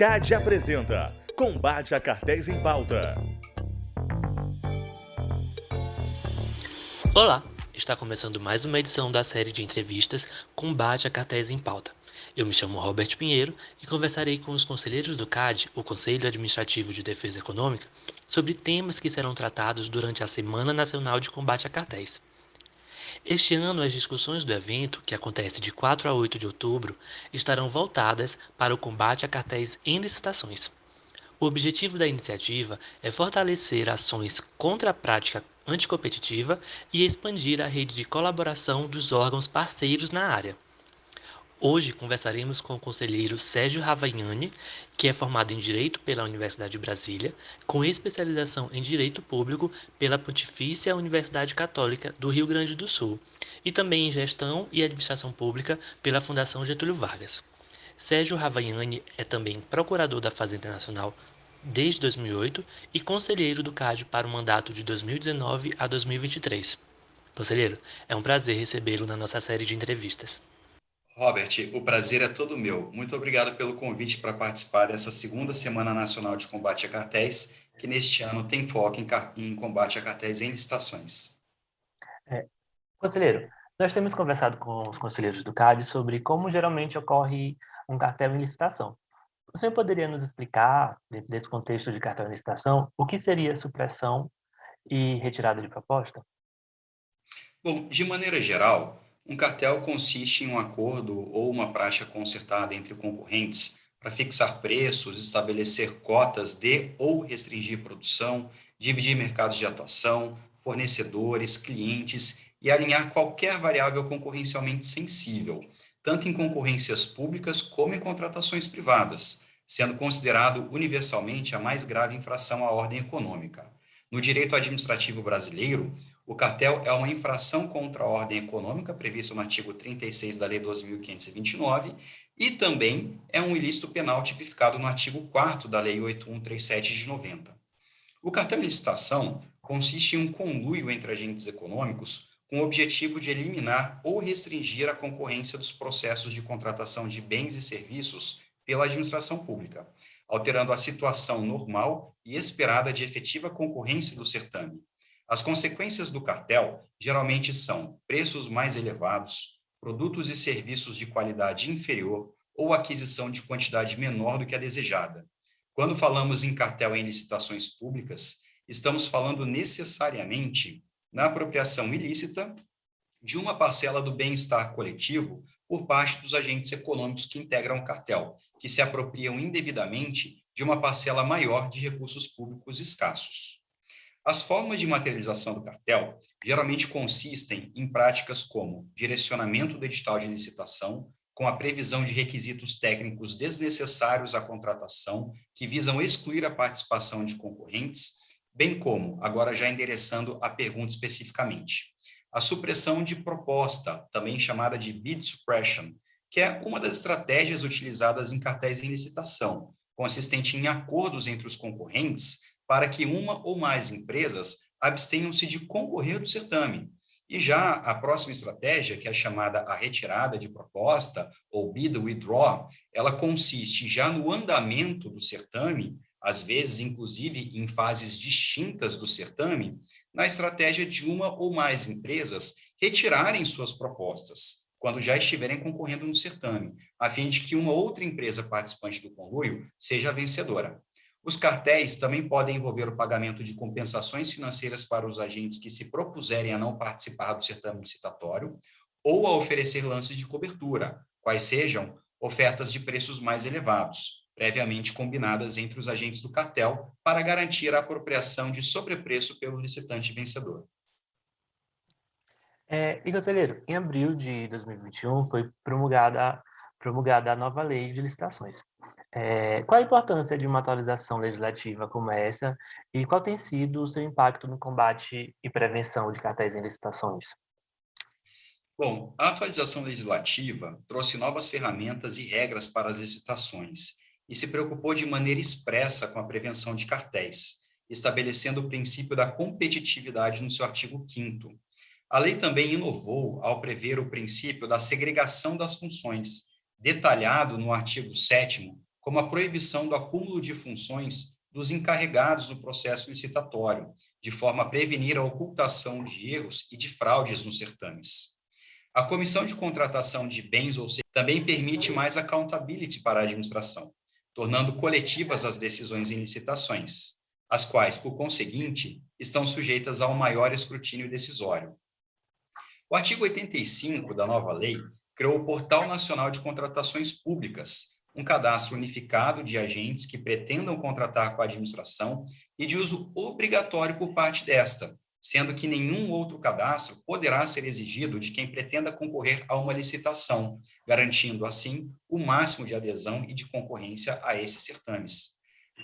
CAD apresenta Combate a Cartéis em Pauta. Olá, está começando mais uma edição da série de entrevistas Combate a Cartéis em Pauta. Eu me chamo Robert Pinheiro e conversarei com os conselheiros do CAD, o Conselho Administrativo de Defesa Econômica, sobre temas que serão tratados durante a Semana Nacional de Combate a Cartéis. Este ano, as discussões do evento, que acontece de 4 a 8 de outubro, estarão voltadas para o combate a cartéis em licitações. O objetivo da iniciativa é fortalecer ações contra a prática anticompetitiva e expandir a rede de colaboração dos órgãos parceiros na área. Hoje conversaremos com o conselheiro Sérgio Ravagnani, que é formado em Direito pela Universidade de Brasília, com especialização em Direito Público pela Pontifícia Universidade Católica do Rio Grande do Sul, e também em Gestão e Administração Pública pela Fundação Getúlio Vargas. Sérgio Ravagnani é também procurador da Fazenda Nacional desde 2008 e conselheiro do CAD para o mandato de 2019 a 2023. Conselheiro, é um prazer recebê-lo na nossa série de entrevistas. Robert, o prazer é todo meu. Muito obrigado pelo convite para participar dessa segunda Semana Nacional de Combate a Cartéis, que neste ano tem foco em combate a cartéis em licitações. É, Conselheiro, nós temos conversado com os conselheiros do CAD sobre como geralmente ocorre um cartel em licitação. Você poderia nos explicar, dentro desse contexto de cartel em licitação, o que seria supressão e retirada de proposta? Bom, de maneira geral, um cartel consiste em um acordo ou uma praxe concertada entre concorrentes para fixar preços, estabelecer cotas de ou restringir produção, dividir mercados de atuação, fornecedores, clientes e alinhar qualquer variável concorrencialmente sensível, tanto em concorrências públicas como em contratações privadas, sendo considerado universalmente a mais grave infração à ordem econômica. No direito administrativo brasileiro, o cartel é uma infração contra a ordem econômica prevista no artigo 36 da Lei 12.529 e também é um ilícito penal tipificado no artigo 4º da Lei 8137 de 90. O cartel em licitação consiste em um conluio entre agentes econômicos com o objetivo de eliminar ou restringir a concorrência dos processos de contratação de bens e serviços pela administração pública, alterando a situação normal e esperada de efetiva concorrência do certame. As consequências do cartel geralmente são preços mais elevados, produtos e serviços de qualidade inferior ou aquisição de quantidade menor do que a desejada. Quando falamos em cartel em licitações públicas, estamos falando necessariamente na apropriação ilícita de uma parcela do bem-estar coletivo por parte dos agentes econômicos que integram o cartel, que se apropriam indevidamente de uma parcela maior de recursos públicos escassos. As formas de materialização do cartel geralmente consistem em práticas como direcionamento do edital de licitação, com a previsão de requisitos técnicos desnecessários à contratação, que visam excluir a participação de concorrentes, bem como, agora já endereçando a pergunta especificamente, a supressão de proposta, também chamada de bid suppression, que é uma das estratégias utilizadas em cartéis em licitação, consistente em acordos entre os concorrentes para que uma ou mais empresas abstenham-se de concorrer do certame. E já a próxima estratégia, que é chamada a retirada de proposta, ou bid withdraw, ela consiste já no andamento do certame, às vezes, inclusive, em fases distintas do certame, na estratégia de uma ou mais empresas retirarem suas propostas, quando já estiverem concorrendo no certame, a fim de que uma outra empresa participante do conluio seja a vencedora. Os cartéis também podem envolver o pagamento de compensações financeiras para os agentes que se propuserem a não participar do certame licitatório ou a oferecer lances de cobertura, quais sejam ofertas de preços mais elevados, previamente combinadas entre os agentes do cartel para garantir a apropriação de sobrepreço pelo licitante vencedor. Conselheiro, em abril de 2021 foi promulgada a nova lei de licitações. Qual a importância de uma atualização legislativa como essa e qual tem sido o seu impacto no combate e prevenção de cartéis em licitações? Bom, a atualização legislativa trouxe novas ferramentas e regras para as licitações e se preocupou de maneira expressa com a prevenção de cartéis, estabelecendo o princípio da competitividade no seu artigo 5º. A lei também inovou ao prever o princípio da segregação das funções, detalhado no artigo 7º como a proibição do acúmulo de funções dos encarregados do processo licitatório, de forma a prevenir a ocultação de erros e de fraudes nos certames. A comissão de contratação de bens ou serviços também permite mais accountability para a administração, tornando coletivas as decisões em licitações, as quais, por conseguinte, estão sujeitas ao maior escrutínio decisório. O artigo 85 da nova lei criou o Portal Nacional de Contratações Públicas, um cadastro unificado de agentes que pretendam contratar com a administração e de uso obrigatório por parte desta, sendo que nenhum outro cadastro poderá ser exigido de quem pretenda concorrer a uma licitação, garantindo, assim, o máximo de adesão e de concorrência a esses certames.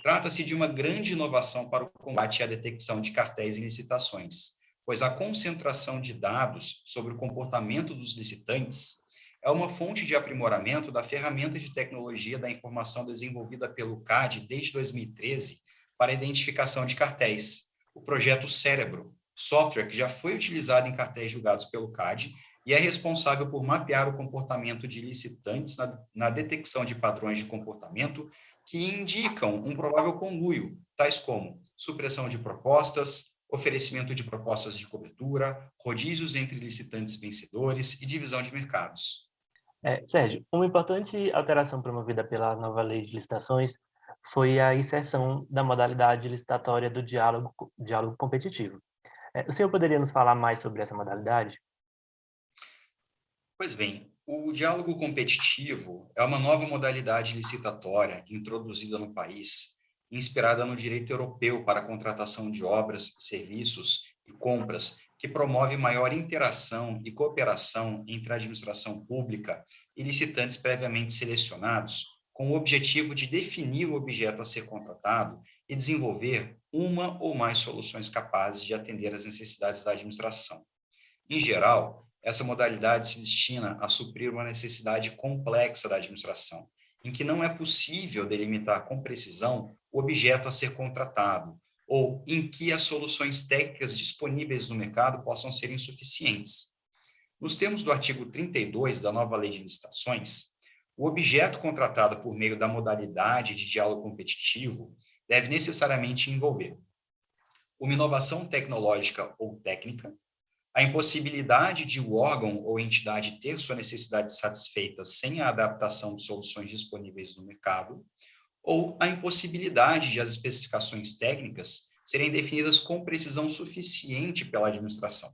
Trata-se de uma grande inovação para o combate à detecção de cartéis em licitações, pois a concentração de dados sobre o comportamento dos licitantes é uma fonte de aprimoramento da ferramenta de tecnologia da informação desenvolvida pelo CAD desde 2013 para a identificação de cartéis, o projeto Cérebro, software que já foi utilizado em cartéis julgados pelo CAD e é responsável por mapear o comportamento de licitantes na detecção de padrões de comportamento que indicam um provável conluio, tais como supressão de propostas, oferecimento de propostas de cobertura, rodízios entre licitantes vencedores e divisão de mercados. Sérgio, uma importante alteração promovida pela nova lei de licitações foi a inserção da modalidade licitatória do diálogo competitivo. O senhor poderia nos falar mais sobre essa modalidade? Pois bem, o diálogo competitivo é uma nova modalidade licitatória introduzida no país, inspirada no direito europeu para a contratação de obras, serviços e compras, que promove maior interação e cooperação entre a administração pública e licitantes previamente selecionados, com o objetivo de definir o objeto a ser contratado e desenvolver uma ou mais soluções capazes de atender às necessidades da administração. Em geral, essa modalidade se destina a suprir uma necessidade complexa da administração, em que não é possível delimitar com precisão o objeto a ser contratado, ou em que as soluções técnicas disponíveis no mercado possam ser insuficientes. Nos termos do artigo 32 da nova Lei de Licitações, o objeto contratado por meio da modalidade de diálogo competitivo deve necessariamente envolver uma inovação tecnológica ou técnica, a impossibilidade de o órgão ou entidade ter sua necessidade satisfeita sem a adaptação de soluções disponíveis no mercado, ou a impossibilidade de as especificações técnicas serem definidas com precisão suficiente pela administração.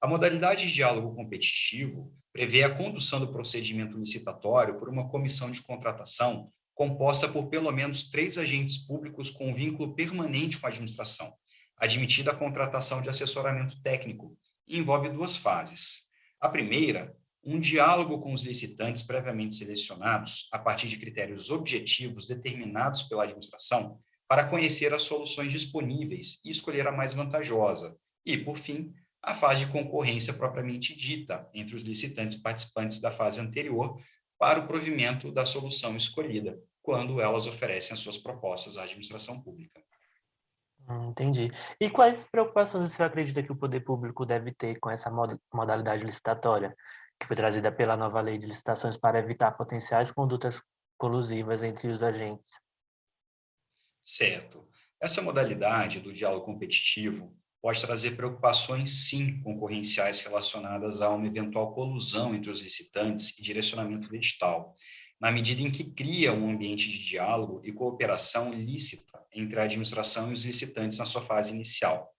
A modalidade de diálogo competitivo prevê a condução do procedimento licitatório por uma comissão de contratação composta por pelo menos 3 agentes públicos com vínculo permanente com a administração, admitida a contratação de assessoramento técnico, e envolve 2 fases. A primeira, um diálogo com os licitantes previamente selecionados a partir de critérios objetivos determinados pela administração para conhecer as soluções disponíveis e escolher a mais vantajosa. E, por fim, a fase de concorrência propriamente dita entre os licitantes participantes da fase anterior para o provimento da solução escolhida, quando elas oferecem as suas propostas à administração pública. Entendi. E quais preocupações você acredita que o poder público deve ter com essa modalidade licitatória, que foi trazida pela nova lei de licitações para evitar potenciais condutas colusivas entre os agentes? Certo. Essa modalidade do diálogo competitivo pode trazer preocupações, sim, concorrenciais relacionadas a uma eventual colusão entre os licitantes e direcionamento do edital, na medida em que cria um ambiente de diálogo e cooperação lícita entre a administração e os licitantes na sua fase inicial.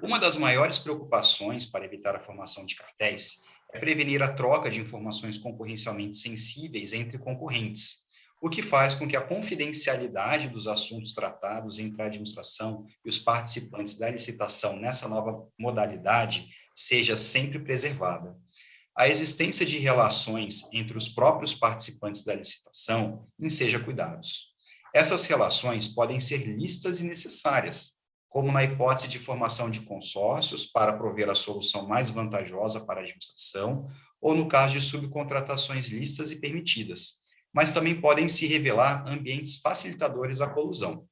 Uma das maiores preocupações para evitar a formação de cartéis é prevenir a troca de informações concorrencialmente sensíveis entre concorrentes, o que faz com que a confidencialidade dos assuntos tratados entre a administração e os participantes da licitação nessa nova modalidade seja sempre preservada. A existência de relações entre os próprios participantes da licitação enseja cuidados. Essas relações podem ser lícitas e necessárias, como na hipótese de formação de consórcios para prover a solução mais vantajosa para a administração, ou no caso de subcontratações lícitas e permitidas, mas também podem se revelar ambientes facilitadores à colusão.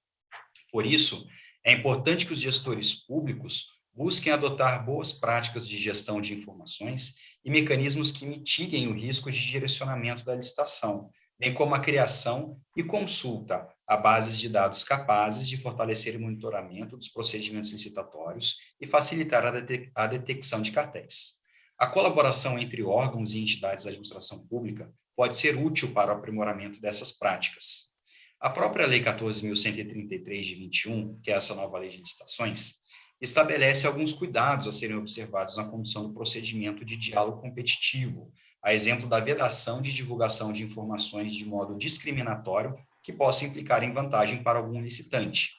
Por isso, é importante que os gestores públicos busquem adotar boas práticas de gestão de informações e mecanismos que mitiguem o risco de direcionamento da licitação, bem como a criação e consulta a bases de dados capazes de fortalecer o monitoramento dos procedimentos licitatórios e facilitar a detecção de cartéis. A colaboração entre órgãos e entidades da administração pública pode ser útil para o aprimoramento dessas práticas. A própria Lei 14.133 de 21, que é essa nova lei de licitações, estabelece alguns cuidados a serem observados na condução do procedimento de diálogo competitivo, a exemplo da vedação de divulgação de informações de modo discriminatório que possa implicar em vantagem para algum licitante.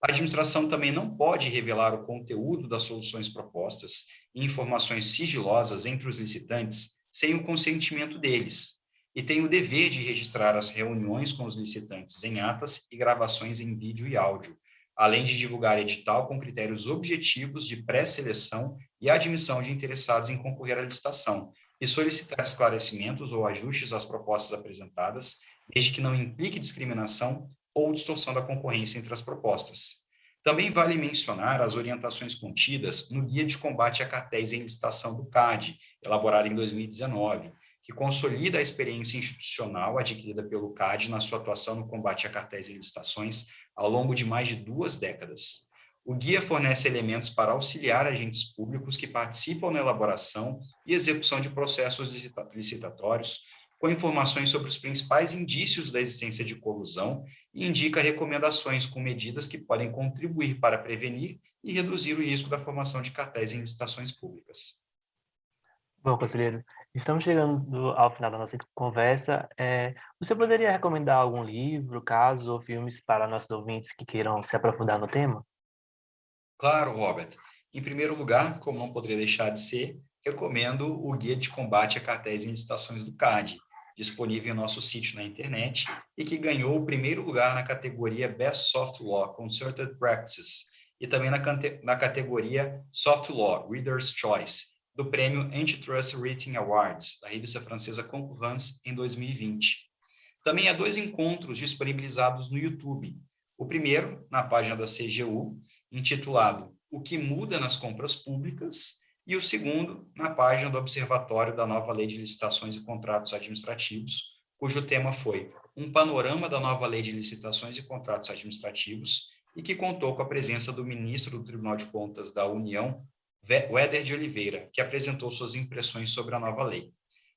A administração também não pode revelar o conteúdo das soluções propostas e informações sigilosas entre os licitantes sem o consentimento deles, e tem o dever de registrar as reuniões com os licitantes em atas e gravações em vídeo e áudio, além de divulgar edital com critérios objetivos de pré-seleção e admissão de interessados em concorrer à licitação, e solicitar esclarecimentos ou ajustes às propostas apresentadas, desde que não implique discriminação ou distorção da concorrência entre as propostas. Também vale mencionar as orientações contidas no Guia de Combate a Cartéis em Licitação do CAD, elaborado em 2019, que consolida a experiência institucional adquirida pelo CAD na sua atuação no combate a cartéis em licitações ao longo de mais de 2 décadas. O guia fornece elementos para auxiliar agentes públicos que participam na elaboração e execução de processos licitatórios, com informações sobre os principais indícios da existência de colusão e indica recomendações com medidas que podem contribuir para prevenir e reduzir o risco da formação de cartéis em licitações públicas. Bom, conselheiro, estamos chegando ao final da nossa conversa. Você poderia recomendar algum livro, caso ou filmes para nossos ouvintes que queiram se aprofundar no tema? Claro, Robert. Em primeiro lugar, como não poderia deixar de ser, recomendo o Guia de Combate a Cartéis em Licitações do CAD, disponível em nosso sítio na internet e que ganhou o primeiro lugar na categoria Best Soft Law Concerted Practices e também na categoria Soft Law Reader's Choice, do prêmio Antitrust Rating Awards, da revista francesa Concurrence, em 2020. Também há 2 encontros disponibilizados no YouTube. O primeiro, na página da CGU, intitulado O que muda nas compras públicas, e o segundo, na página do Observatório da Nova Lei de Licitações e Contratos Administrativos, cujo tema foi Um panorama da nova Lei de Licitações e Contratos Administrativos, e que contou com a presença do ministro do Tribunal de Contas da União, Weder de Oliveira, que apresentou suas impressões sobre a nova lei.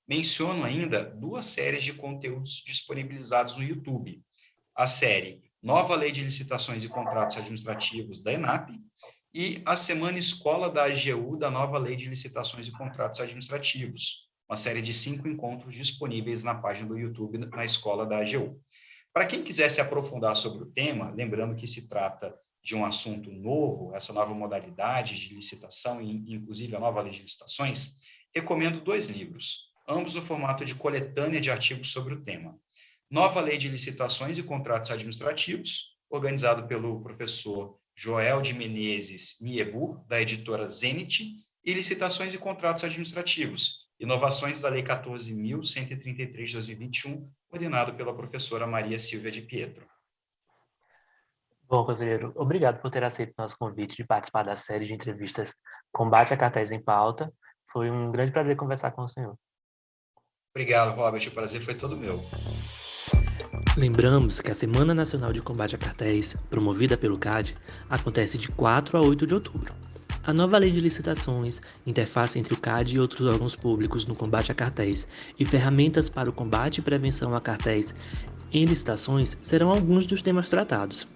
Menciono ainda 2 séries de conteúdos disponibilizados no YouTube. A série Nova Lei de Licitações e Contratos Administrativos da ENAP e a Semana Escola da AGU da Nova Lei de Licitações e Contratos Administrativos, uma série de 5 encontros disponíveis na página do YouTube na Escola da AGU. Para quem quiser se aprofundar sobre o tema, lembrando que se trata de um assunto novo, essa nova modalidade de licitação e, inclusive, a nova lei de licitações, recomendo 2 livros, ambos no formato de coletânea de artigos sobre o tema. Nova Lei de Licitações e Contratos Administrativos, organizado pelo professor Joel de Menezes Niebur, da editora Zenit, e Licitações e Contratos Administrativos, Inovações da Lei 14.133 de 2021, coordenado pela professora Maria Silvia de Pietro. Bom, conselheiro, obrigado por ter aceito nosso convite de participar da série de entrevistas Combate a Cartéis em Pauta. Foi um grande prazer conversar com o senhor. Obrigado, Robert. O prazer foi todo meu. Lembramos que a Semana Nacional de Combate a Cartéis, promovida pelo CAD, acontece de 4 a 8 de outubro. A nova lei de licitações, interface entre o CAD e outros órgãos públicos no combate a cartéis e ferramentas para o combate e prevenção a cartéis em licitações serão alguns dos temas tratados.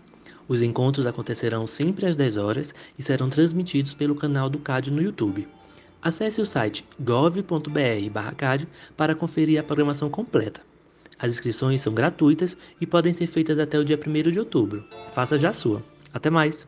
Os encontros acontecerão sempre às 10 horas e serão transmitidos pelo canal do CAD no YouTube. Acesse o site gov.br/CAD para conferir a programação completa. As inscrições são gratuitas e podem ser feitas até o dia 1º de outubro. Faça já a sua. Até mais!